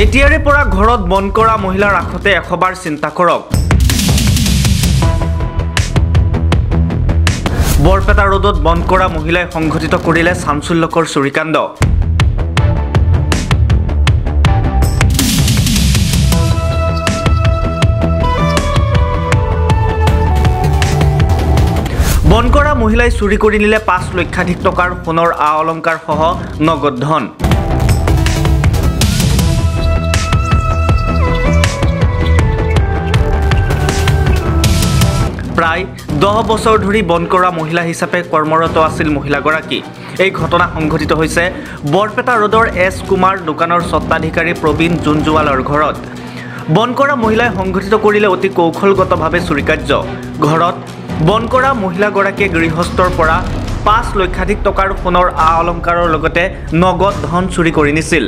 এতিয়াৰে পৰা ঘৰত বন কৰা মহিলাৰ ৰাখতে 100 বাৰ চিন্তা কৰক। বৰপেটা ৰোডত বন কৰা মহিলাই সংঘটিত কৰিলে চাঞ্চল্যকৰ চুৰিকাণ্ড। বন কৰা মহিলাই চুৰি কৰি নিলে 5 লক্ষাধিক টকাৰ সোণৰ আ অলংকাৰ সহ নগদ ধন। প্ৰায় 10 বছৰ ধৰি বন কৰা মহিলা হিচাপে কৰ্মৰত আছিল মহিলাগৰাকী। এই ঘটনা সংঘটিত হৈছে বৰপেটা ৰোডৰ এছ কুমাৰ দোকানৰ স্বত্বাধিকাৰী প্ৰবীণ জুনজুৱালৰ ঘৰত। বন কৰা মহিলাই সংঘটিত কৰিলে অতি কৌশলগতভাৱে চুৰিকাৰ্য। ঘৰত বন কৰা মহিলাগৰাকীয়ে গৃহস্থৰ পৰা 5 লক্ষাধিক টকাৰ সোণৰ আ অলংকাৰৰ লগতে নগদ ধন চুৰি কৰি নিছিল।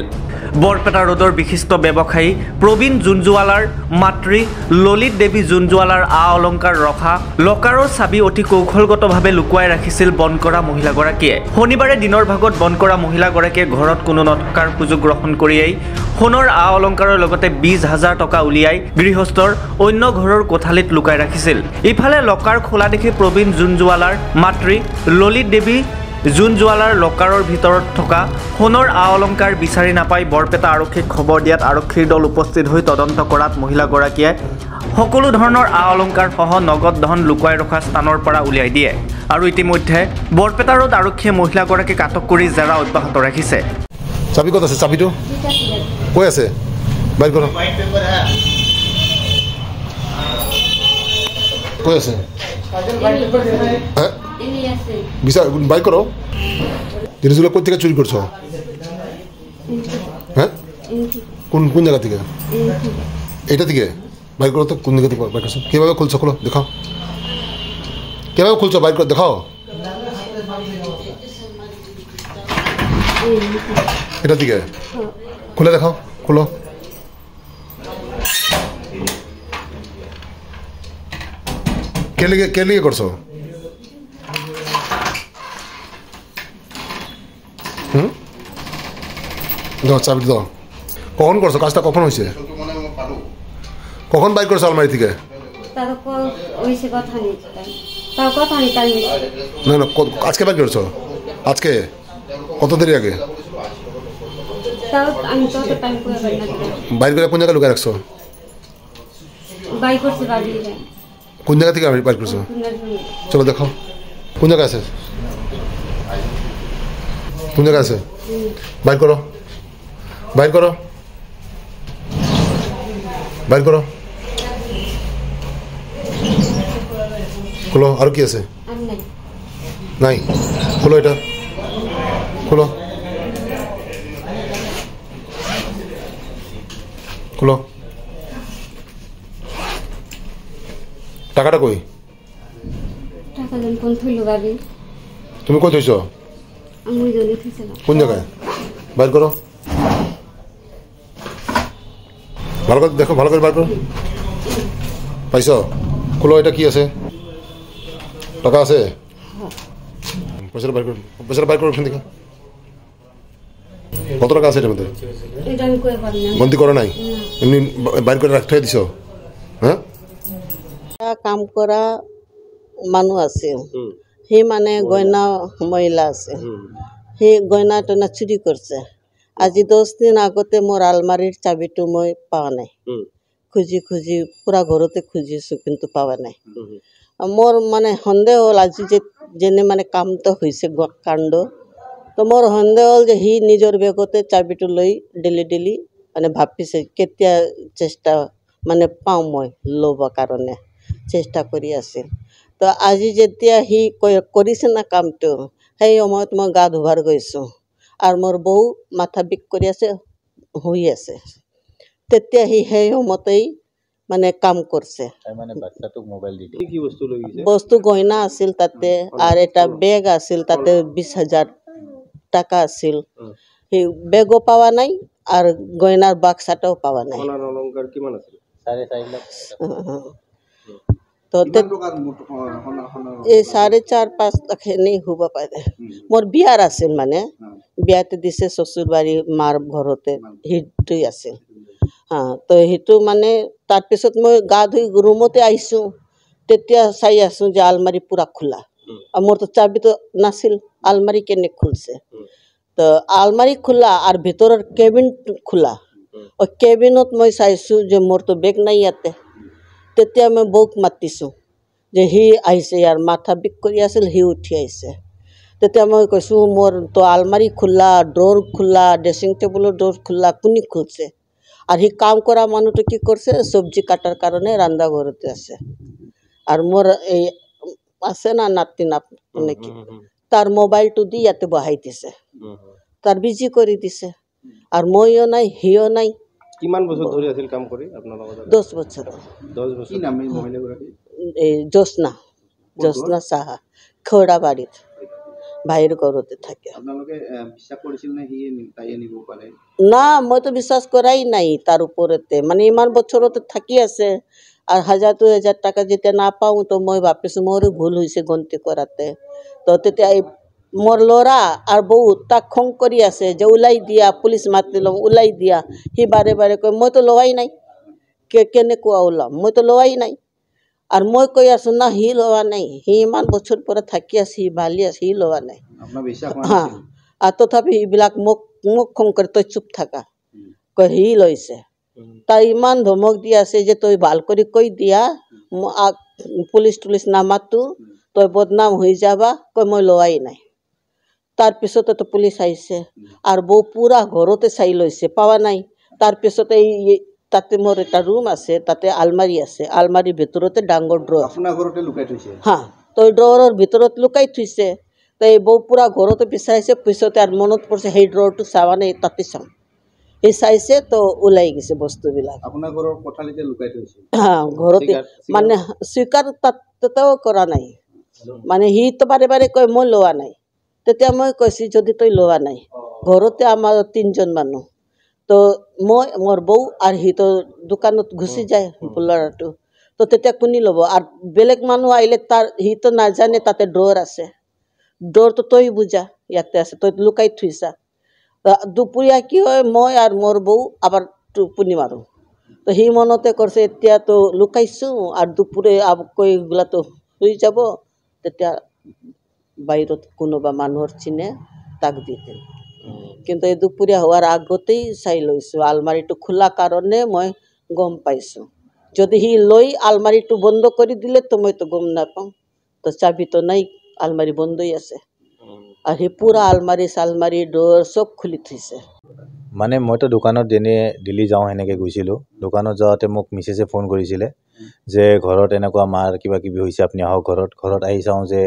বৰপেটা ৰোডৰ বিশিষ্ট ব্যৱসায়ী প্ৰবীণ জুনজুৱালাৰ মাতৃ ললিত দেৱী জুনজুৱালাৰ আ অলংকাৰ ৰখা লকাৰৰ চাবি অতি কৌশলগতভাৱে লুকুৱাই ৰাখিছিল বন কৰা মহিলাগৰাকীয়ে। শনিবাৰে দিনৰ ভাগত বন কৰা মহিলাগৰাকীয়ে ঘৰত কোনো নথকাৰ সুযোগ গ্ৰহণ কৰিয়েই সোণৰ আ অলংকাৰৰ লগতে 20,000 টকা উলিয়াই গৃহস্থৰ অন্য ঘৰৰ কোঠালিত লুকাই ৰাখিছিল। ইফালে লকাৰ খোলা দেখি প্ৰবীণ জুনজুৱালাৰ মাতৃ ললিত দেৱী জুনজুৱালাৰ লকাৰৰ ভিতৰত থকা সোণৰ আ অলংকাৰ বিচাৰি নাপাই বৰপেটা আৰক্ষীক খবৰ দিয়াত আৰক্ষীৰ দল উপস্থিত হৈ তদন্ত কৰাত মহিলাগৰাকীয়ে সকলো ধৰণৰ আ অলংকাৰ সহ নগদ ধন লুকুৱাই ৰখা স্থানৰ পৰা উলিয়াই দিয়ে। আৰু ইতিমধ্যে বৰপেটা ৰোড আৰক্ষীয়ে মহিলাগৰাকীক আটক কৰি জেৰা অব্যাহত ৰাখিছে। চাবি ক'ত আছে? চাবিটো কৈ আছে? বাইক কৰ কৈ আছে বিচার বাইক করো। জিনিসগুলো কোথা থেকে চুরি করছো? হ্যাঁ, কোন কোন জায়গা থেকে? এটা থেকে বাইক করো তো। কোন জায়গা থেকে বাইক করছো? কীভাবে খুলছো? খোলো দেখাও। কীভাবে খুলছো বাইক করে দেখাও। এটা থেকে খুলে দেখাও। খোলো। কে লিগে করছো? চাবি দাও। কখন করছো কাজটা? কখন হয়েছে? কখন বাইক করছো আলমারি থেকে? না না, আজকে বাইক করছো? আজকে কত দেরি আগে? বাইক করে কোন জায়গায় লুকায় রাখছো? কোন জায়গা থেকে বাইক করছো? চলো দেখাও। কোন জায়গায় আছে? কোন জায়গায় আছে? বাইর করো। বাইর করো। বাইর করো। খোলো। আর কি আছে? নাই। খোলো এটা। খোলো। খোলো। টাকাটা কই? তুমি কই থইছো? কোন জায়গায়? বাইর করো। ভালো করে দেখো। ভালো করে বাইর করো। পাইছ? খোলো। এটা কি আছে? টাকা আছে? পয়সাটা বাইর করো। পয়সাটা বাইর করো দেখা। কত টাকা আছে এটার মধ্যে? গন্তি করো নাই? এমনি বাইর করে রাখতে দিছ? হ্যাঁ, কাম কৰা মানুহ আছে। সেই মানে গইনা মহিলা আছে। সেই গইনাটো চুৰি কৰিছে। আজি 10 দিন আগতে মোৰ আলমাৰীৰ চাবিটো মই পোৱা নাই। খুজি খুজি পুৰা ঘৰতে খুজিছোঁ, কিন্তু পোৱা নাই। মোৰ মানে সন্দেহ হ'ল আজি যেনে মানে কামটো হৈছে কাণ্ড, তো মোৰ সন্দেহ হ'ল যে সি নিজৰ বেগতে চাবিটো লৈ ডেলি মানে ভাবিছে কেতিয়া চেষ্টা মানে পাওঁ মই ল'বৰ কাৰণে চেষ্টা কৰি আছিল। তো আজি যেতিয়া সি কৰিছে না কামটো, সেই সময়ত মই গা ধুবাৰ গৈছোঁ আৰু মোৰ বৌ মাথা বিষ কৰি আছে, শুই আছে। তেতিয়া সি সেই সময়তেই মানে কাম কৰিছে। বস্তু গইনা আছিল তাতে, আৰু এটা বেগ আছিল তাতে 20,000 টাকা আছিল। সেই বেগো পোৱা নাই আৰু গইনাৰ বাক্সাটাও পোৱা নাই। তো 4.5 লাখ এনেই হ'ব পাৰে। মোৰ বিয়াৰ আছিল মানে, বিয়াতে দিছে শ্বশুৰবাৰী মাৰ ঘৰতে, সেইটোৱে আছিল। তো সেইটো মানে তাৰপিছত মই গা ধুই ৰুমতে আহিছোঁ তেতিয়া চাই আছোঁ যে আলমাৰি পূৰা খোলা আৰু মোৰতো চাবিটো নাছিল আলমাৰি কেনে খুলছে তো আলমাৰি খোলা আৰু ভিতৰৰ কেবিন খোলা কেবিনত মই চাইছোঁ যে মোৰতো বেগ নাই ইয়াতে তেতিয়া মই বৌক মাতিছোঁ যে সি আহিছে ইয়াৰ মাথা বিষ কৰি আছিল সি উঠি আহিছে তেতিয়া মই কৈছোঁ মোৰতো আলমাৰি খোলা ড্ৰৰ খোলা ড্ৰেছিং টেবুলৰ ড্ৰৰ খোলা কোনে খুলছে আৰু সি কাম কৰা মানুহটো কি কৰিছে চব্জি কাটাৰ কাৰণে ৰন্ধা ঘৰতে আছে আৰু মোৰ এই আছে না নাতি নেকি তাৰ মোবাইলটো দি ইয়াতে বহাই দিছে তাৰ বিজি কৰি দিছে আৰু মইও নাই সিও নাই কিমান বছৰ ধৰি আছিল কাম কৰি আপোনাৰ লগত 10 বছৰ 10 বছৰ কি নাম এই মহিলাগৰাকী এই জ্যোৎস্না সাহা খৌৰাবাৰীত ভাইৰ ঘৰতে থাকে আপোনালোকে বিশ্বাস কৰিছিল নে তাই আনিব পাৰে না মইতো বিশ্বাস কৰাই নাই তাৰ ওপৰতে মানে ইমান বছৰতে থাকি আছে আৰু 1000-2000 টাকা যেতিয়া নাপাওঁ তো মই ভাবিছোঁ মোৰো ভুল হৈছে গন্তি কৰাতে তো তেতিয়া মোৰ ল'ৰা আৰু বৌ তাক খং কৰি আছে যে ওলাই দিয়া পুলিচ মাতি ল'ম ওলাই দিয়া সি বাৰে বাৰে কয় মইতো লোৱাই নাই কেনেকুৱা ওলাম মইতো লোৱাই নাই আৰু মই কৈ আছোঁ না সি লোৱা নাই সি ইমান বছৰ পৰা থাকি আছে সি ভালি আছে সি লোৱা নাই আপোনাৰ বিশ্বাস আৰু তথাপি সেইবিলাক মোক খং কৰি তই চুপ থাকা কয় সি লৈছে তাই ইমান ধমক দি আছে যে তই ভাল কৰি কৈ দিয়া পুলিচ তুলিচ নামাতো তই বদনাম হৈ যাবা কয় মই লোৱাই নাই তাৰপিছতেতো পুলিচ আহিছে আৰু বৌ পূৰা ঘৰতে চাই লৈছে পোৱা নাই তাৰপিছতে তাতে মোৰ এটা ৰুম আছে তাতে আলমাৰি আছে আলমাৰীৰ ভিতৰতে ডাঙৰ ড্ৰৰ আপোনাৰ ঘৰতে লুকাই থৈছে তো ড্ৰৰৰ ভিতৰত লুকাই থৈছে তো এই বৌ পূৰা ঘৰতে বিচাৰিছে পিছতে আৰু মনত পৰিছে সেই ড্ৰৰটো চাৱা নাই তাতে চাওঁ সি চাইছে তো ওলাই গৈছে বস্তুবিলাক আপোনাৰ ঘৰৰ কোঠালিতে লুকাই থৈছে ঘৰতে মানে স্বীকাৰ তাতেও কৰা নাই মানে সি তো বাৰে বাৰে কয় মই লোৱা নাই তেতিয়া মই কৈছোঁ যদি তই লোৱা নাই ঘৰতে আমাৰ 3জন মানুহ তো মই মোৰ বৌ আৰু সি তো দোকানত গুচি যায় ল'ৰাটো তো তেতিয়া কোনে ল'ব আৰু বেলেগ মানুহ আহিলে তাৰ সি তো নাজানে তাতে ড্ৰৰ আছে ড্ৰৰটো তই বুজা ইয়াতে আছে তই লুকাই থৈছা দুপৰীয়া কি হয় মই আৰু মোৰ বৌ আবাৰ টোপনি মাৰোঁ তো সি মনতে কৰিছে এতিয়াতো লুকাইছোঁ আৰু দুপৰীয়া কৈ গলাতো শুই যাব তেতিয়া বাহিৰত কোনোবা মানুহৰ চিনে তাক দি দিম কিন্তু এই দুপৰীয়া হোৱাৰ আগতেই চাই লৈছোঁ আলমাৰিটো খোলা কাৰণে মই গম পাইছোঁ যদি সি লৈ আলমাৰিটো বন্ধ কৰি দিলে তো মইতো গম নাপাওঁ তো চাবিতো নাই আলমাৰি বন্ধই আছে আৰু সি পূৰা আলমাৰি চালমাৰি ডোৰ চব খুলি থৈছে মানে মইতো দোকানত যেনে দিল্লী যাওঁ সেনেকৈ গৈছিলোঁ দোকানত যাওঁতে মোক মিছেছে ফোন কৰিছিলে যে ঘৰত এনেকুৱা মাৰ কিবা কিবি হৈছে আপুনি আহক ঘৰত আহি চাওঁ যে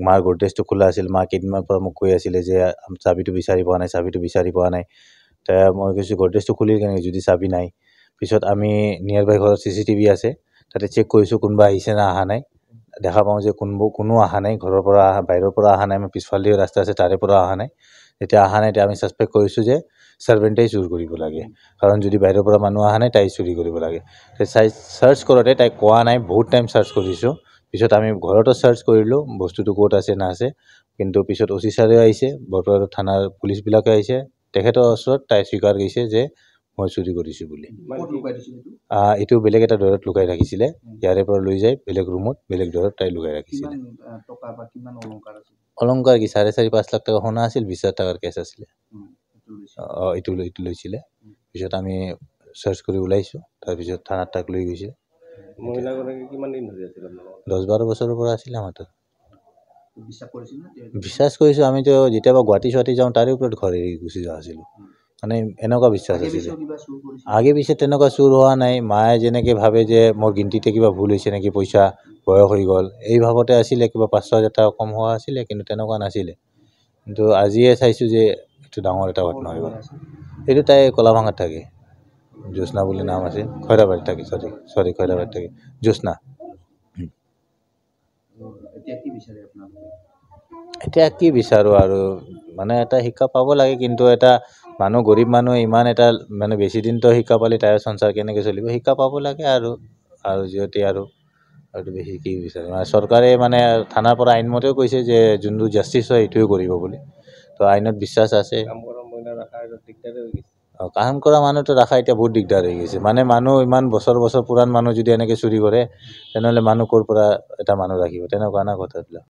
মাৰ গডৰেজটো খোলা আছিল মা কেইদিনমানৰ পৰা মোক কৈ আছিলে যে চাবিটো বিচাৰি পোৱা নাই তো মই কৈছোঁ গডৰেজটো খুলি কেনেকৈ যদি চাবি নাই পিছত আমি নিয়াৰ বাই ঘৰত CCTV আছে তাতে চেক কৰিছোঁ কোনোবা আহিছে না অহা নাই দেখা পাওঁ যে কোনো অহা নাই ঘৰৰ পৰা বাহিৰৰ পৰা অহা নাই মই পিছফালে ৰাস্তা আছে তাৰে পৰা অহা নাই যেতিয়া অহা নাই তেতিয়া আমি ছাছপেক্ট কৰিছোঁ যে ছাৰ্ভেণ্টেই চুৰ কৰিব লাগে কাৰণ যদি বাহিৰৰ পৰা মানুহ অহা নাই তাই চুৰি কৰিব লাগে চাৰ্চ কৰোঁতে তাই কোৱা নাই বহুত টাইম চাৰ্চ কৰিছোঁ পিছত আমি ঘৰতো চাৰ্চ কৰিলোঁ বস্তুটো ক'ত আছে না আছে কিন্তু পিছত OC ছাৰেও আহিছে বৰপেটা থানাৰ পুলিচবিলাকে আহিছে তেখেতৰ ওচৰত তাই স্বীকাৰ কৰিছে যে মই চুৰি কৰিছোঁ বুলি এইটো বেলেগ এটা ডৰত লুকাই ৰাখিছিলে ইয়াৰে পৰা লৈ যায় বেলেগ ৰুমত বেলেগ ডৰত তাই লুকাই ৰাখিছিলে অলংকাৰ কি 4.5-5 লাখ টকা সোণা আছিল 20,000 টকাৰ কেছ আছিলে এইটো লৈছিলে পিছত আমি চাৰ্চ কৰি ওলাইছোঁ তাৰপিছত থানাত তাক লৈ গৈছে 10-12 বছৰৰ পৰা আছিলে আমাৰ তাত বিশ্বাস কৰিছোঁ আমিতো যেতিয়াবা গুৱাহাটী চুৱাহাটী যাওঁ তাৰে ওপৰত ঘৰ এৰি গুচি যোৱা আছিলোঁ মানে এনেকুৱা বিশ্বাস আছিলে আগে পিছে তেনেকুৱা চুৰ হোৱা নাই মায়ে যেনেকৈ ভাবে যে মোৰ গিনতিতে কিবা ভুল হৈছে নেকি পইচা বয়স হৈ গ'ল এই ভাৱতে আছিলে কিবা 500,000 টকা কম হোৱা আছিলে কিন্তু তেনেকুৱা নাছিলে কিন্তু আজিয়ে চাইছোঁ যে এইটো ডাঙৰ এটা ঘটনা হৈ গ'ল এইটো তাই কলাভাঙাত থাকে জ্যোৎস্না বুলি নাম আছে খৈৰাবাৰীত থাকে খৈৰাবাৰীত থাকে জ্যোৎস্না এতিয়া কি বিচাৰোঁ আৰু মানে এটা শিক্ষা পাব লাগে কিন্তু এটা মানুহ গৰীব মানুহে ইমান এটা মানে বেছি দিনতো শিক্ষা পালে তাইৰ সংসাৰ কেনেকৈ চলিব শিক্ষা পাব লাগে আৰু যিহেতু আৰু বেছি কি বিচাৰে মানে চৰকাৰে মানে থানাৰ পৰা আইনমতেও কৈছে যে যোনটো জাষ্টিছ হয় এইটোৱে কৰিব বুলি তো আইনত বিশ্বাস আছে কাম কৰা মানুহটো ৰাখা এতিয়া বহুত দিগদাৰ হৈ গৈছে মানে মানুহ ইমান বছৰ বছৰ পুৰাণ মানুহ যদি এনেকৈ চুৰি কৰে তেনেহ'লে মানুহ ক'ৰ পৰা এটা মানুহ ৰাখিব তেনেকুৱা না কথাবিলাক